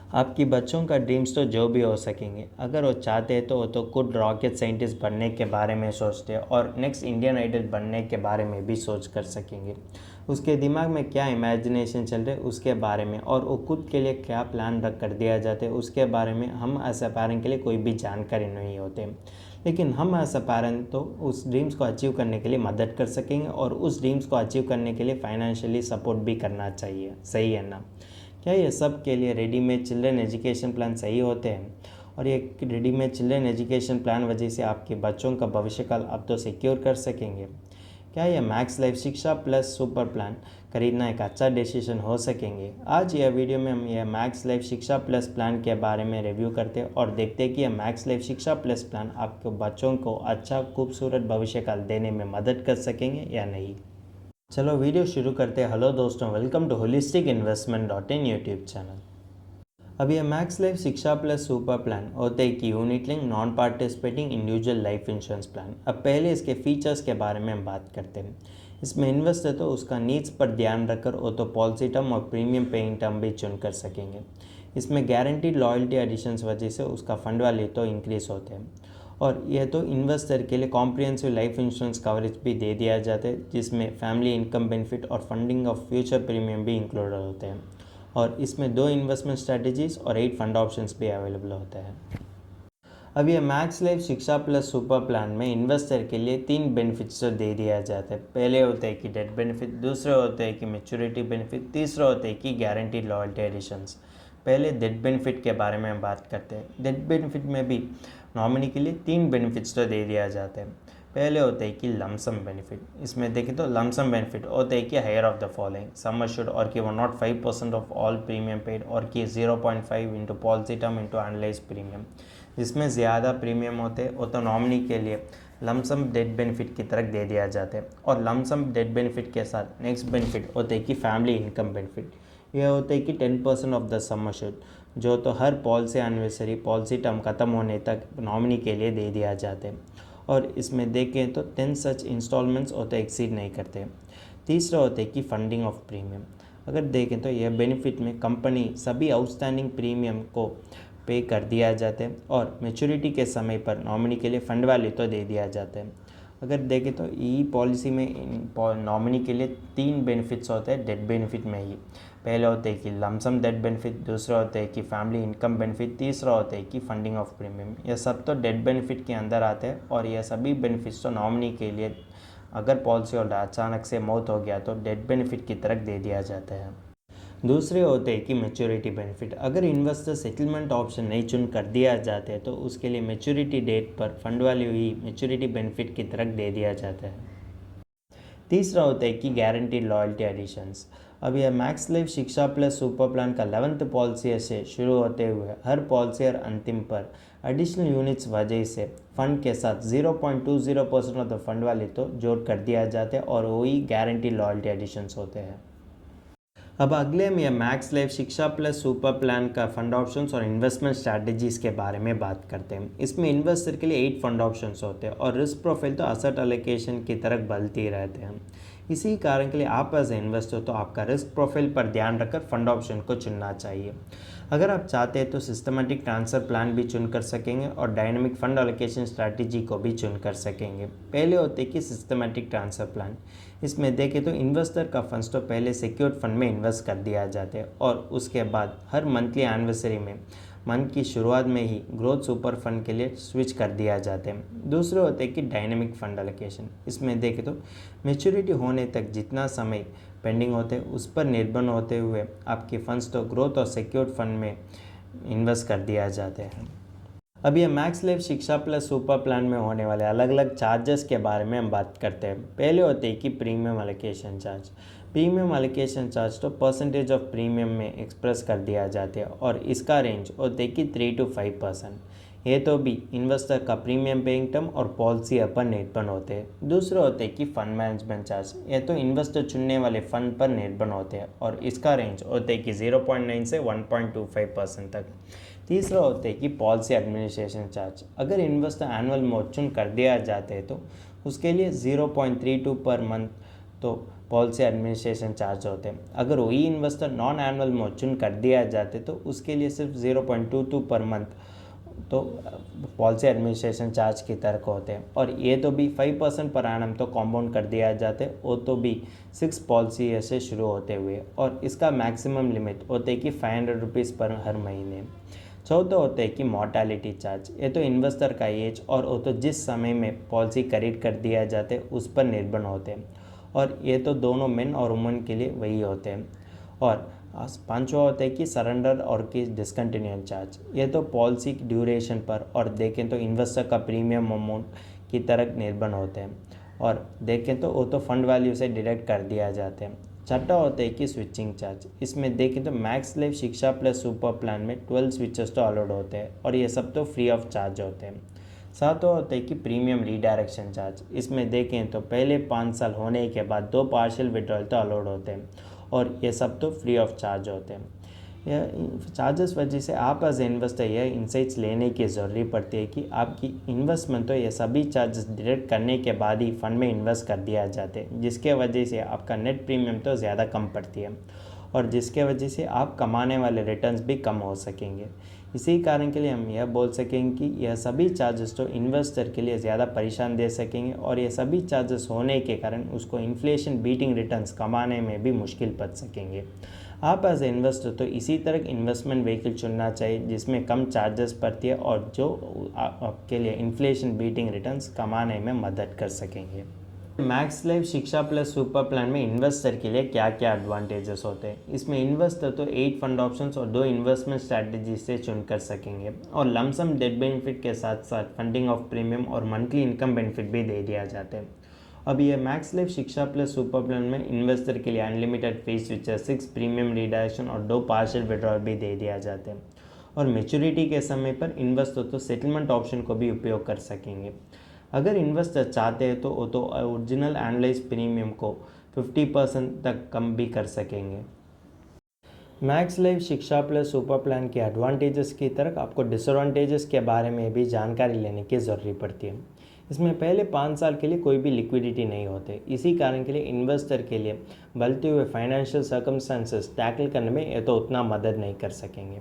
आपकी बच्चों का ड्रीम्स तो जो भी हो सकेंगे, अगर वो चाहते हैं तो वो तो खुद रॉकेट साइंटिस्ट बनने के बारे में सोचते हैं और नेक्स्ट इंडियन आइडल बनने के बारे में भी सोच कर सकेंगे। उसके दिमाग में क्या इमेजिनेशन चल रहे उसके बारे में और वो खुद के लिए क्या प्लान रख कर दिया जाते है उसके बारे में हम एज अ पेरेंट के लिए कोई भी जानकारी नहीं होते। लेकिन हम एज अ पेरेंट तो उस ड्रीम्स को अचीव करने के लिए मदद कर सकेंगे और उस ड्रीम्स को अचीव करने के लिए फाइनेंशियली सपोर्ट भी करना चाहिए। सही है ना? क्या ये सब के लिए रेडीमेड चिल्ड्रन एजुकेशन प्लान सही होते हैं? और ये रेडीमेड चिल्ड्रन एजुकेशन प्लान वजह से आपके बच्चों का भविष्यकाल अब तो सिक्योर कर सकेंगे? क्या यह Max Life Shiksha plus super plan खरीदना एक अच्छा डिसीजन हो सकेंगे? आज यह वीडियो में हम यह Max Life Shiksha plus plan के बारे में रिव्यू करते हैं और देखते हैं कि यह Max Life Shiksha plus plan आपके बच्चों को अच्छा खूबसूरत भविष्यकाल देने में मदद कर सकेंगे या नहीं। चलो वीडियो शुरू करते हैं। हेलो दोस्तों, welcome to holistic investment dot in YouTube channel. अब यह Max Life Shiksha plus super plan होते हैं कि unit linked non participating individual life insurance plan. अब पहले इसके फीचर्स के बारे में हम बात करते हैं। इसमें इन्वेस्ट है तो उसका नीड्स पर ध्यान रखकर वो तो पॉलिसी टर्म और प्रीमियम पेइंग टर्म भी चुन कर सकेंगे। इसमें गारंटीड लॉयल्टी एडिशंस वजह से उसका फंड वैल्यू तो इंक्रीज होते हैं और यह तो इन्वेस्टर के लिए कॉम्प्रिहेंसिव लाइफ इंश्योरेंस कवरेज भी दे दिया जाता है जिसमें फैमिली इनकम बेनिफिट और फंडिंग ऑफ फ्यूचर प्रीमियम भी इंक्लूड होते हैं और इसमें 2 इन्वेस्टमेंट स्ट्रेटजीज और 8 फंड ऑप्शंस भी अवेलेबल होते हैं। अब ये max Life Shiksha plus super plan में इन्वेस्टर के लिए 3 बेनिफिट्स तो दे दिया जाता है। पहले होते हैं कि डेथ बेनिफिट, दूसरे होते हैं कि मैच्योरिटी बेनिफिट, तीसरा होते हैं कि गारंटीड लॉयल्टी एडिशंस। पहले डेथ बेनिफिट के बारे में हम बात करते हैं। डेथ बेनिफिट में भी नॉमिनी के लिए 3 बेनिफिट्स तो दे दिया जाता है। पहले होते हैं कि लमसम बेनिफिट। इसमें देखें तो लमसम बेनिफिट होते हैं कि higher of the following sum assured और कि 105% ऑफ ऑल प्रीमियम पेड और कि 0.5 into policy term into analyse premium. जिसमें ज़्यादा प्रीमियम होते हैं वो तो नॉमिनी के लिए लमसम डेथ बेनिफिट की तरह दे दिया जाता है और लमसम डेथ बेनिफिट के साथ नेक्स्ट बेनिफिट होते हैं कि फैमिली इनकम बेनिफिट। यह होता है कि 10% ऑफ द सम अश्योर्ड जो तो हर पॉलिसी एनिवर्सरी पॉलिसी टर्म ख़त्म होने तक नॉमिनी के लिए दे दिया जाता है और इसमें देखें तो 10 सच इंस्टॉलमेंट्स होते एक्सीड नहीं करते। तीसरा होता है कि फंडिंग ऑफ प्रीमियम। अगर देखें तो यह बेनिफिट में कंपनी सभी आउटस्टैंडिंग प्रीमियम को पे कर दिया जाता है और मैच्योरिटी के समय पर नॉमिनी के लिए फंड वैल्यू तो दे दिया जाता है। अगर देखें तो ई पॉलिसी में नॉमिनी के लिए 3 बेनिफिट्स होते हैं डेथ बेनिफिट में ही। पहले होते हैं कि लमसम डेथ बेनिफिट, दूसरा होता है कि फैमिली इनकम बेनिफिट, तीसरा होता है कि फंडिंग ऑफ प्रीमियम। यह सब तो डेथ बेनिफिट के अंदर आते हैं और यह सभी बेनिफिट्स तो नॉमिनी के लिए अगर पॉलिसी होल्डर अचानक से मौत हो गया तो डेथ बेनिफिट की तरह दे दिया जाता है। दूसरे होते हैं कि मैच्योरिटी बेनिफिट। अगर इन्वेस्टर सेटलमेंट ऑप्शन नहीं चुन कर दिया जाता है तो उसके लिए मैच्योरिटी डेट पर फंड वैल्यू ही मैच्योरिटी बेनिफिट की तरह दे दिया जाता है। तीसरा होता है कि गारंटीड लॉयल्टी एडिशंस। अब यह Max Life Shiksha plus super plan का 11th पॉलिसी से शुरू होते हुए हर पॉलिसी और अंतिम पर एडिशनल यूनिट्स वजह से फंड के साथ 0.20% ऑफ द फंड वैल्यू तो जोड़ कर दिया जाता है और वही गारंटीड लॉयल्टी एडिशंस होते हैं। अब अगले हम यह Max Life Shiksha plus super plan का फंड ऑप्शंस और इन्वेस्टमेंट स्ट्रैटेजीज के बारे में बात करते हैं। इसमें इन्वेस्टर के लिए 8 फंड ऑप्शंस होते हैं और रिस्क प्रोफाइल तो असेट एलोकेशन की तरफ बदलते ही रहते हैं। इसी कारण के लिए आप एज ए इन्वेस्टर तो आपका रिस्क प्रोफाइल पर ध्यान रखकर फंड ऑप्शन को चुनना चाहिए। अगर आप चाहते हैं तो सिस्टमेटिक ट्रांसफ़र प्लान भी चुन कर सकेंगे और डायनेमिक फंड एलोकेशन स्ट्रैटेजी को भी चुन कर सकेंगे। पहले होते कि सिस्टमेटिक ट्रांसफ़र प्लान। इसमें देखें तो इन्वेस्टर का फंड्स तो पहले सिक्योर्ड फंड में इन्वेस्ट कर दिया जाता है और उसके बाद हर मंथली एनिवर्सरी में मंथ की शुरुआत में ही ग्रोथ सुपर फंड के लिए स्विच कर दिया जाते हैं। दूसरे होते हैं कि डायनेमिक फंड एलोकेशन। इसमें देखें तो मैच्योरिटी होने तक जितना समय पेंडिंग होते हैं उस पर निर्भर होते हुए आपके फंड्स तो ग्रोथ और सिक्योर्ड फंड में इन्वेस्ट कर दिया जाते हैं। अब ये max Life Shiksha plus super plan में होने वाले अलग अलग चार्जेस के बारे में हम बात करते हैं। पहले होते हैं कि premium allocation charge. Premium allocation charge तो परसेंटेज ऑफ प्रीमियम में एक्सप्रेस कर दिया जाता है और इसका रेंज होते हैं कि 3 to 5%। ये तो भी इन्वेस्टर का प्रीमियम पेइंग टर्म और पॉलिसी पर निर्भर होते हैं। दूसरे होते हैं कि फंड मैनेजमेंट चार्ज। ये तो इन्वेस्टर चुनने वाले फंड पर निर्भर होते हैं और इसका रेंज होते हैं कि 0.9 से 1.25% तक। तीसरा होता है कि पॉलिसी एडमिनिस्ट्रेशन चार्ज। अगर इन्वेस्टर एनुअल मोड चुन कर दिया जाता है तो उसके लिए 0.32 पर मंथ तो पॉलिसी एडमिनिस्ट्रेशन चार्ज होते हैं। अगर वही इन्वेस्टर नॉन एनुअल मोड चुन कर दिया जाते तो उसके लिए सिर्फ 0.22 पर मंथ तो पॉलिसी एडमिनिस्ट्रेशन चार्ज की तरह होते हैं, और ये तो भी 5% पर एनम तो कॉम्पाउंड कर दिया जाते, वो तो भी 6 पॉलिसी से शुरू होते हुए, और इसका मैक्सिमम लिमिट होते हैं कि 500 रुपीज़ पर हर महीने। चौथा होता है कि मॉर्टैलिटी चार्ज। ये तो इन्वेस्टर का एज और वो तो जिस समय में पॉलिसी खरीद कर दिया जाते उस पर निर्भर होते हैं, और ये तो दोनों मेन और वुमेन के लिए वही होते हैं। और पांचवा होता है कि सरेंडर और कि डिसकंटिन्यूएशन चार्ज। ये तो पॉलिसी की ड्यूरेशन पर और देखें तो इन्वेस्टर का प्रीमियम अमाउंट की तरह निर्भर होते हैं, और देखें तो वो तो फंड वैल्यू से डिडक्ट कर दिया जाते हैं। छठा होता है कि स्विचिंग चार्ज। इसमें देखें तो max Life Shiksha plus super plan में 12 स्विचेस तो अलाउड होते हैं, और ये सब तो फ्री ऑफ चार्ज होते हैं। सातवां होता है कि प्रीमियम रीडायरेक्शन चार्ज। इसमें देखें तो पहले 5 साल होने के बाद 2 पार्शियल विड्रॉल तो अलाउड होते हैं, और ये सब तो फ्री ऑफ चार्ज होते हैं। यह चार्जेस वजह से आप एज इन्वेस्टर यह इंसाइट्स लेने की ज़रूरी पड़ती है कि आपकी इन्वेस्टमेंट तो ये सभी चार्जेस डिडक्ट करने के बाद ही फंड में इन्वेस्ट कर दिया जाते हैं, जिसके वजह से आपका नेट प्रीमियम तो ज़्यादा कम पड़ती है, और जिसके वजह से आप कमाने वाले रिटर्न्स भी कम हो सकेंगे। इसी कारण के लिए हम यह बोल सकेंगे कि यह सभी चार्जेस तो इन्वेस्टर के लिए ज़्यादा परेशान दे सकेंगे, और ये सभी चार्जेस होने के कारण उसको इन्फ्लेशन बीटिंग रिटर्न्स कमाने में भी मुश्किल पड़ सकेंगे। आप एज ए इन्वेस्टर तो इसी तरह इन्वेस्टमेंट व्हीकल चुनना चाहिए जिसमें कम चार्जेस पड़ती है और जो आपके लिए इन्फ्लेशन बीटिंग रिटर्न्स कमाने में मदद कर सकेंगे। Max Life Shiksha plus super plan में इन्वेस्टर के लिए क्या क्या एडवांटेजेस होते हैं? इसमें इन्वेस्टर तो 8 फंड ऑप्शंस और 2 इन्वेस्टमेंट स्ट्रैटेजी से चुन कर सकेंगे, और लमसम डेट बेनिफिट के साथ साथ फंडिंग ऑफ प्रीमियम और मंथली इनकम बेनिफिट भी दे दिया जाते हैं। अब ये max Life Shiksha plus super plan में इन्वेस्टर के लिए unlimited fees switcher, 6 premium reduction और 2 पार्शियल विड्रॉल भी दे दिया जाते हैं, और मेच्योरिटी के समय पर इन्वेस्टर तो सेटलमेंट ऑप्शन को भी उपयोग कर सकेंगे। अगर इन्वेस्टर चाहते हैं तो वो तो ओरिजिनल एनालाइज प्रीमियम को 50% तक कम भी कर सकेंगे। Max Life Shiksha plus super plan के एडवांटेजेस की तरह आपको डिसएडवांटेजेस के बारे में भी जानकारी लेने की ज़रूरत पड़ती है। इसमें पहले 5 साल के लिए कोई भी लिक्विडिटी नहीं होते, इसी कारण के लिए इन्वेस्टर के लिए बढ़ते हुए फाइनेंशियल सर्कमस्टेंसेस टैकल करने में ये तो उतना मदद नहीं कर सकेंगे,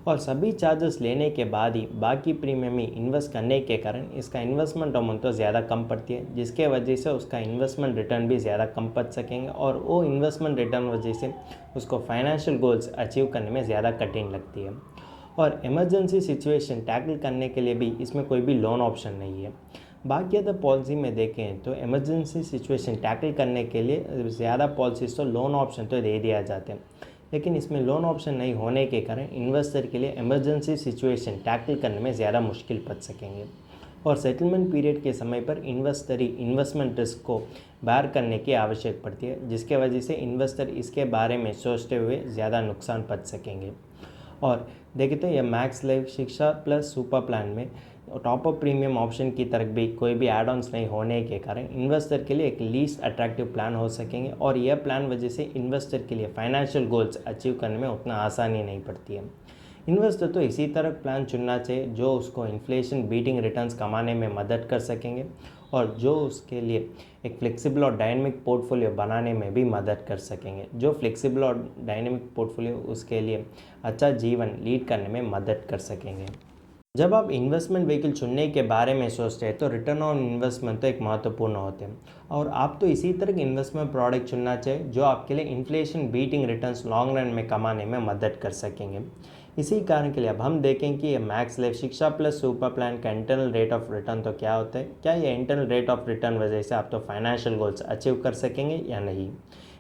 और सभी चार्जेस लेने के बाद ही बाकी प्रीमियम ही इन्वेस्ट करने के कारण इसका इन्वेस्टमेंट अमाउंट तो ज़्यादा कम पड़ती है, जिसके वजह से उसका इन्वेस्टमेंट रिटर्न भी ज़्यादा कम पड़ सकेंगे, और वो इन्वेस्टमेंट रिटर्न वजह से उसको फाइनेंशियल गोल्स अचीव करने में ज़्यादा कठिन लगती है। और इमरजेंसी सिचुएशन टैकल करने के लिए भी इसमें कोई भी लोन ऑप्शन नहीं है। बाकी अदर पॉलिसी में देखें तो इमरजेंसी सिचुएशन टैकल करने के लिए ज़्यादा पॉलिसीज तो लोन ऑप्शन तो दे दिया जाते हैं, लेकिन इसमें लोन ऑप्शन नहीं होने के कारण इन्वेस्टर के लिए इमरजेंसी सिचुएशन टैकल करने में ज़्यादा मुश्किल पड़ सकेंगे, और सेटलमेंट पीरियड के समय पर इन्वेस्टर ही इन्वेस्टमेंट रिस्क को बेयर करने की आवश्यक पड़ती है, जिसके वजह से इन्वेस्टर इसके बारे में सोचते हुए ज़्यादा नुकसान पड़ सकेंगे। और देखें तो यह Max Life Shiksha plus super plan में टॉप अप प्रीमियम ऑप्शन की तरफ भी कोई भी एड ऑन्स नहीं होने के कारण इन्वेस्टर के लिए एक लीस्ट अट्रैक्टिव प्लान हो सकेंगे, और यह प्लान वजह से इन्वेस्टर के लिए फाइनेंशियल गोल्स अचीव करने में उतना आसानी नहीं पड़ती है। इन्वेस्टर तो इसी तरह प्लान चुनना चाहिए जो उसको इन्फ्लेशन बीटिंग रिटर्न्स कमाने में मदद कर सकेंगे, और जो उसके लिए एक फ्लेक्सिबल और डायनेमिक पोर्टफोलियो बनाने में भी मदद कर सकेंगे। जो फ्लेक्सिबल और डायनेमिक पोर्टफोलियो उसके लिए अच्छा जीवन लीड करने में मदद कर सकेंगे। जब आप इन्वेस्टमेंट व्हीकल चुनने के बारे में सोचते हैं तो रिटर्न ऑन इन्वेस्टमेंट तो एक महत्वपूर्ण होते हैं, और आप तो इसी तरह के इन्वेस्टमेंट प्रोडक्ट चुनना चाहिए जो आपके लिए inflation beating returns long run में कमाने में मदद कर सकेंगे। इसी कारण के लिए अब हम देखें कि ये max Life Shiksha plus super plan का इंटरनल रेट ऑफ रिटर्न तो क्या होता है, क्या ये इंटरनल रेट ऑफ रिटर्न वजह से आप तो फाइनेंशियल गोल्स अचीव कर सकेंगे या नहीं।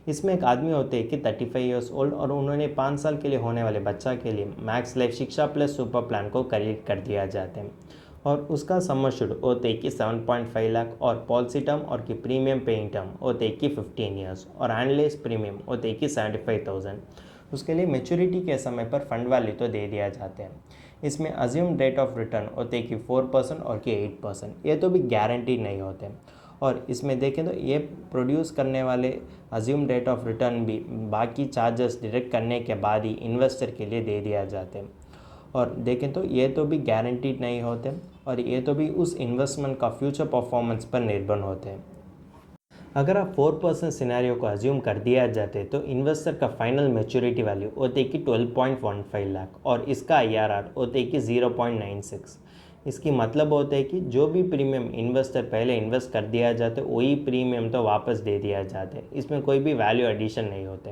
इसमें एक आदमी होते हैं कि 35 ईयर्स ओल्ड, और उन्होंने 5 साल के लिए होने वाले बच्चा के लिए max Life Shiksha plus super plan को खरीद कर दिया जाते हैं, और उसका सम एश्योर्ड होते कि 7.5 लाख, और पॉलिसी टर्म और की प्रीमियम पेइंग टर्म होते कि 15 ईयर्स, और एनालाइज प्रीमियम होते कि 75,000। उसके लिए मेच्योरिटी के समय पर फंड वैल्यू तो दे दिया जाते हैं। इसमें अज्यूम रेट ऑफ रिटर्न होते कि 4% और कि 8%, ये तो भी गारंटी नहीं होते, और इसमें देखें तो ये प्रोड्यूस करने वाले अज्यूम रेट ऑफ रिटर्न भी बाकी चार्जेस डिडक्ट करने के बाद ही इन्वेस्टर के लिए दे दिया जाते हैं, और देखें तो ये तो भी गारंटीड नहीं होते, और ये तो भी उस इन्वेस्टमेंट का फ्यूचर परफॉर्मेंस पर निर्भर होते हैं। अगर आप 4% सिनेरियो को अज्यूम कर दिया जाते तो इन्वेस्टर का फाइनल मैच्योरिटी वैल्यू होते कि 12.15 लाख और इसका IRR होते कि 0.96। इसकी मतलब होता है कि जो भी प्रीमियम इन्वेस्टर पहले इन्वेस्ट कर दिया जाता है वही प्रीमियम तो वापस दे दिया जाता है, इसमें कोई भी वैल्यू एडिशन नहीं होते।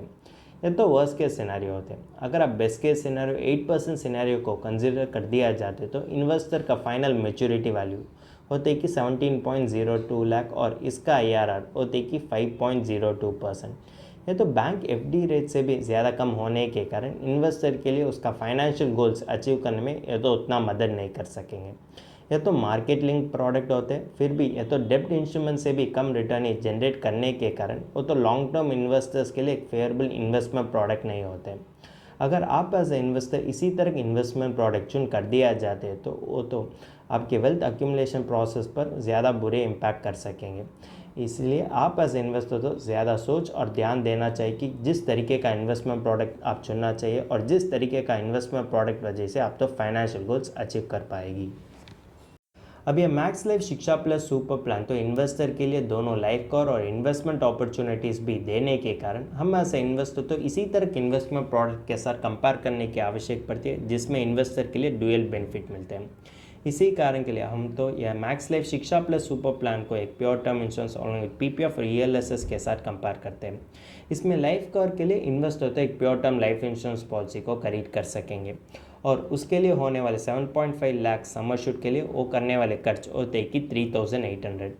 ये तो वर्स्ट केस सिनेरियो होते हैं। अगर आप बेस्ट केस सिनेरियो 8% सिनेरियो को कंसिडर कर दिया जाते तो इन्वेस्टर का फाइनल मैच्योरिटी वैल्यू होते कि 17.02 लाख और इसका IRR होते कि 5.02%। ये तो बैंक FD रेट से भी ज़्यादा कम होने के कारण इन्वेस्टर के लिए उसका फाइनेंशियल गोल्स अचीव करने में ये तो उतना मदद नहीं कर सकेंगे। यह तो मार्केट लिंक प्रोडक्ट होते हैं, फिर भी यह तो डेब्ट इंस्ट्रूमेंट से भी कम रिटर्न ही जनरेट करने के कारण वो तो लॉन्ग टर्म इन्वेस्टर्स के लिए एक फेयरेबल इन्वेस्टमेंट प्रोडक्ट नहीं होते। अगर आप एज ए इन्वेस्टर इसी तरह के इन्वेस्टमेंट प्रोडक्ट चुन कर दिया जाते तो वो तो आपके वेल्थ अक्यूमुलेशन प्रोसेस पर ज़्यादा बुरे इम्पैक्ट कर सकेंगे। इसलिए आप एज इन्वेस्टर तो ज़्यादा सोच और ध्यान देना चाहिए कि जिस तरीके का इन्वेस्टमेंट प्रोडक्ट आप चुनना चाहिए और जिस तरीके का इन्वेस्टमेंट प्रोडक्ट वजह से आप तो फाइनेंशियल गोल्स अचीव कर पाएगी। अब ये max Life Shiksha plus super plan तो इन्वेस्टर के लिए दोनों लाइफ कवर और इन्वेस्टमेंट अपॉर्चुनिटीज़ भी देने के कारण हम ऐसे इन्वेस्टर तो इसी तरह के इन्वेस्टमेंट प्रोडक्ट के साथ कंपेयर करने की आवश्यक पड़ती है जिसमें इन्वेस्टर के लिए ड्यूअल बेनिफिट मिलते हैं। इसी कारण के लिए हम तो यह Max Life Shiksha plus super plan को एक प्योर टर्म इंश्योरेंस और PPF और ELSS के साथ कंपेयर करते हैं। इसमें लाइफ कवर के लिए इन्वेस्टर तो एक pure term life insurance policy को खरीद कर सकेंगे और उसके लिए होने वाले 7.5 लाख समर शूट के लिए वो करने वाले खर्च होते कि 3,800।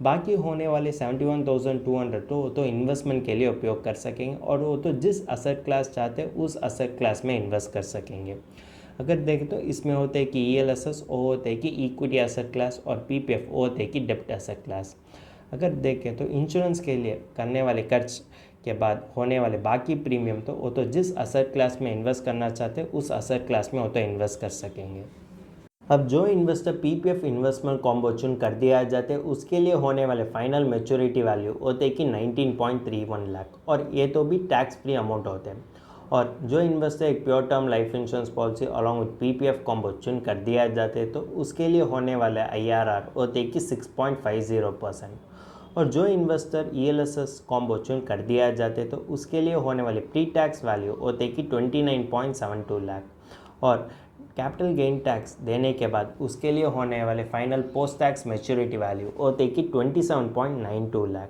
बाकी होने वाले 71,200 तो इन्वेस्टमेंट के लिए उपयोग कर सकेंगे और वो तो जिस असेट क्लास चाहते हैं उस असेट क्लास में इन्वेस्ट कर सकेंगे। अगर देखें तो इसमें होते हैं कि ELSS वो होते हैं कि इक्विटी एसेट क्लास और PPF वो होते हैं कि डेब्ट एसेट क्लास। अगर देखें तो इंश्योरेंस के लिए करने वाले खर्च के बाद होने वाले बाकी प्रीमियम तो वो तो जिस असेट क्लास में इन्वेस्ट करना चाहते हैं उस असेट क्लास में वो तो इन्वेस्ट कर सकेंगे। अब जो इन्वेस्टर PPF इन्वेस्टमेंट कॉम्बो चुन कर दिया जाते हैं उसके लिए होने वाले फाइनल मैच्योरिटी वैल्यू होते कि 19.31 लाख और ये तो भी टैक्स फ्री अमाउंट होते हैं। और जो इन्वेस्टर एक pure term life insurance policy along with PPF combo चुन कर दिया जाते तो उसके लिए होने वाले IRR होते कि 6.50% और जो इन्वेस्टर ELSS कॉम्बो चुन कर दिया जाते तो उसके लिए होने वाले प्री टैक्स वैल्यू होते कि 29.72 लाख और कैपिटल गेन टैक्स देने के बाद उसके लिए होने वाले final post tax maturity value होते कि 27.92 लाख।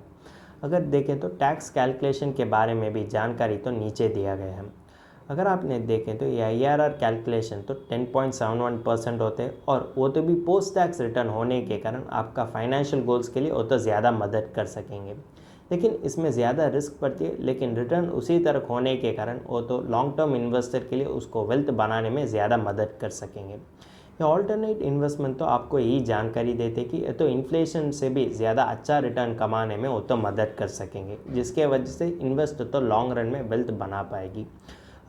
अगर देखें तो टैक्स कैलकुलेशन के बारे में भी जानकारी तो नीचे दिया गया है। अगर आपने देखें तो ये IRR कैलकुलेशन तो 10.71% होते हैं और वो तो भी पोस्ट टैक्स रिटर्न होने के कारण आपका फाइनेंशियल गोल्स के लिए वो तो ज़्यादा मदद कर सकेंगे। लेकिन इसमें ज़्यादा रिस्क पड़ती है लेकिन रिटर्न उसी तरह होने के कारण वो तो लॉन्ग टर्म इन्वेस्टर के लिए उसको वेल्थ बनाने में ज़्यादा मदद कर सकेंगे। ये ऑल्टरनेट इन्वेस्टमेंट तो आपको यही जानकारी देते कि ये तो इन्फ्लेशन से भी ज़्यादा अच्छा रिटर्न कमाने में वो तो मदद कर सकेंगे जिसके वजह से इन्वेस्टर तो लॉन्ग रन में वेल्थ बना पाएगी।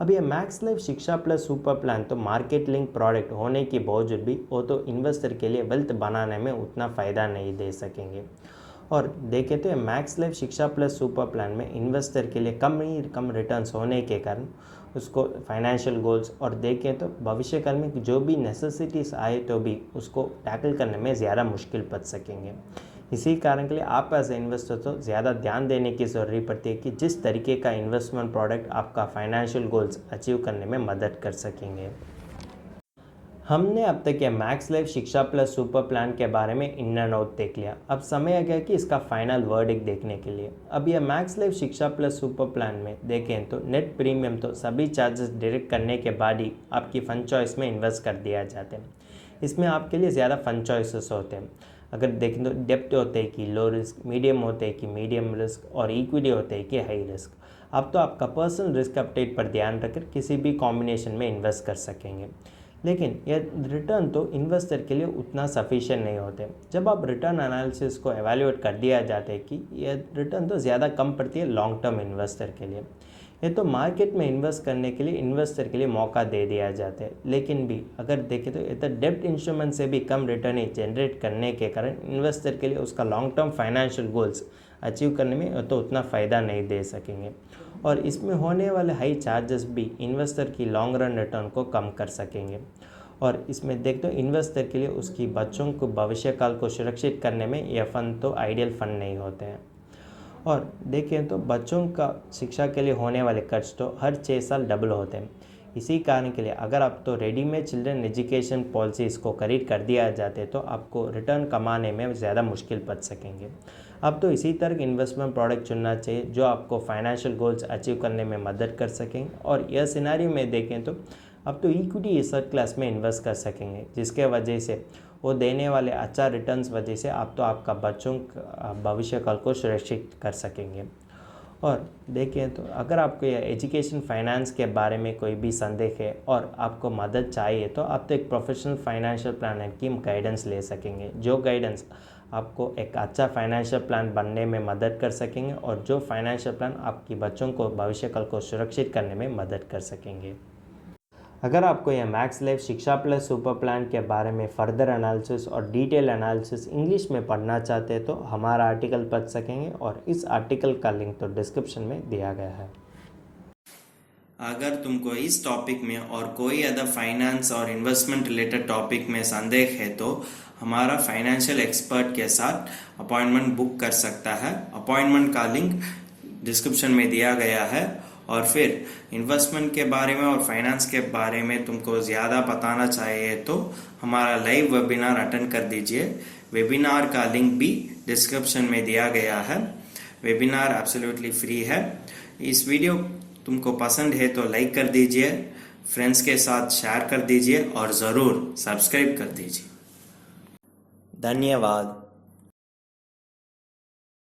अब ये max Life Shiksha plus super plan तो मार्केट लिंक प्रोडक्ट होने के बावजूद भी वो तो इन्वेस्टर के लिए वेल्थ बनाने में उतना फ़ायदा नहीं दे सकेंगे। और देखें तो max Life Shiksha plus super plan में इन्वेस्टर के लिए कम रिटर्न्स होने के कारण उसको फाइनेंशियल गोल्स और देखें तो भविष्य काल में जो भी नेसेसिटीज़ आए तो भी उसको टैकल करने में ज़्यादा मुश्किल पड़ सकेंगे। इसी कारण के लिए आप एज ए इन्वेस्टर तो ज़्यादा ध्यान देने की ज़रूरत पड़ती है कि जिस तरीके का इन्वेस्टमेंट प्रोडक्ट आपका फाइनेंशियल गोल्स अचीव करने में मदद कर सकेंगे। हमने अब तक ये max Life Shiksha plus super plan के बारे में इन एंड आउट देख लिया। अब समय आ गया कि इसका फाइनल वर्डिक्ट देखने के लिए। अब यह Max Life Shiksha plus super plan में देखें तो नेट प्रीमियम तो सभी चार्जेस डायरेक्ट करने के बाद ही आपकी फंड चॉइस में इन्वेस्ट कर दिया जाते हैं। इसमें आपके लिए ज़्यादा फंड चॉइसेस होते हैं। अगर देखें तो डेप्ट होते हैं कि लो रिस्क, मीडियम होते हैं कि मीडियम रिस्क और इक्विटी होते हैं कि हाई रिस्क। अब तो आपका पर्सनल रिस्क अपडेट पर ध्यान रखकर किसी भी कॉम्बिनेशन में इन्वेस्ट कर सकेंगे। लेकिन यह रिटर्न तो इन्वेस्टर के लिए उतना सफिशिएंट नहीं होते। जब आप रिटर्न एनालिसिस को एवेल्युएट कर दिया जाता है कि यह रिटर्न तो ज़्यादा कम पड़ती है लॉन्ग टर्म इन्वेस्टर के लिए। ये तो मार्केट में इन्वेस्ट करने के लिए इन्वेस्टर के लिए मौका दे दिया जाता है। लेकिन भी अगर देखें तो ये तो डेब्ट इंस्ट्रूमेंट से भी कम रिटर्न ही जनरेट करने के कारण इन्वेस्टर के लिए उसका long term financial goals achieve करने में तो उतना फ़ायदा नहीं दे सकेंगे और इसमें होने वाले हाई चार्जेस भी इन्वेस्टर की लॉन्ग रन रिटर्न को कम कर सकेंगे। और इसमें देख तो इन्वेस्टर के लिए उसकी बच्चों को भविष्य काल को सुरक्षित करने में यह फंड तो आइडियल फंड नहीं होते हैं। और देखें तो बच्चों का शिक्षा के लिए होने वाले खर्च तो हर 6 साल डबल होते हैं। इसी कारण के लिए अगर आप तो रेडीमेड चिल्ड्रन एजुकेशन पॉलिसीज़ को खरीद कर दिया जाते तो आपको रिटर्न कमाने में ज़्यादा मुश्किल पड़ सकेंगे। अब तो इसी तरह इन्वेस्टमेंट प्रोडक्ट चुनना चाहिए जो आपको फाइनेंशियल गोल्स अचीव करने में मदद कर सकेंगे। और यह सिनेरियो में देखें तो अब तो इक्विटी एसेट क्लास में इन्वेस्ट कर सकेंगे, जिसके वजह से वो देने वाले अच्छा रिटर्न्स वजह से आप तो आपका बच्चों का भविष्य काल को सुरक्षित कर सकेंगे। और देखें तो अगर आपको यह एजुकेशन फाइनेंस के बारे में कोई भी संदेह है और आपको मदद चाहिए तो आप तो एक प्रोफेशनल फाइनेंशियल प्लानर की गाइडेंस ले सकेंगे, जो गाइडेंस आपको एक अच्छा फाइनेंशियल प्लान बनने में मदद कर सकेंगे और जो फाइनेंशियल प्लान आपकी बच्चों को भविष्य काल को सुरक्षित करने में मदद कर सकेंगे। अगर आपको यह Max Life Shiksha plus super plan के बारे में फर्दर एनालिसिस और डिटेल एनालिसिस इंग्लिश में पढ़ना चाहते हैं तो हमारा आर्टिकल पढ़ सकेंगे और इस आर्टिकल का लिंक तो डिस्क्रिप्शन में दिया गया है। अगर तुमको इस टॉपिक में और कोई अदर फाइनेंस और इन्वेस्टमेंट रिलेटेड टॉपिक में संदेह है तो हमारा फाइनेंशियल एक्सपर्ट के साथ अपॉइंटमेंट बुक कर सकता है। अपॉइंटमेंट का लिंक डिस्क्रिप्शन में दिया गया है। और फिर इन्वेस्टमेंट के बारे में और फाइनेंस के बारे में तुमको ज़्यादा बताना चाहिए तो हमारा लाइव वेबिनार अटेंड कर दीजिए। वेबिनार का लिंक भी डिस्क्रिप्शन में दिया गया है। वेबिनार एब्सोल्युटली फ्री है। इस वीडियो तुमको पसंद है तो लाइक कर दीजिए, फ्रेंड्स के साथ शेयर कर दीजिए और ज़रूर सब्सक्राइब कर दीजिए। धन्यवाद।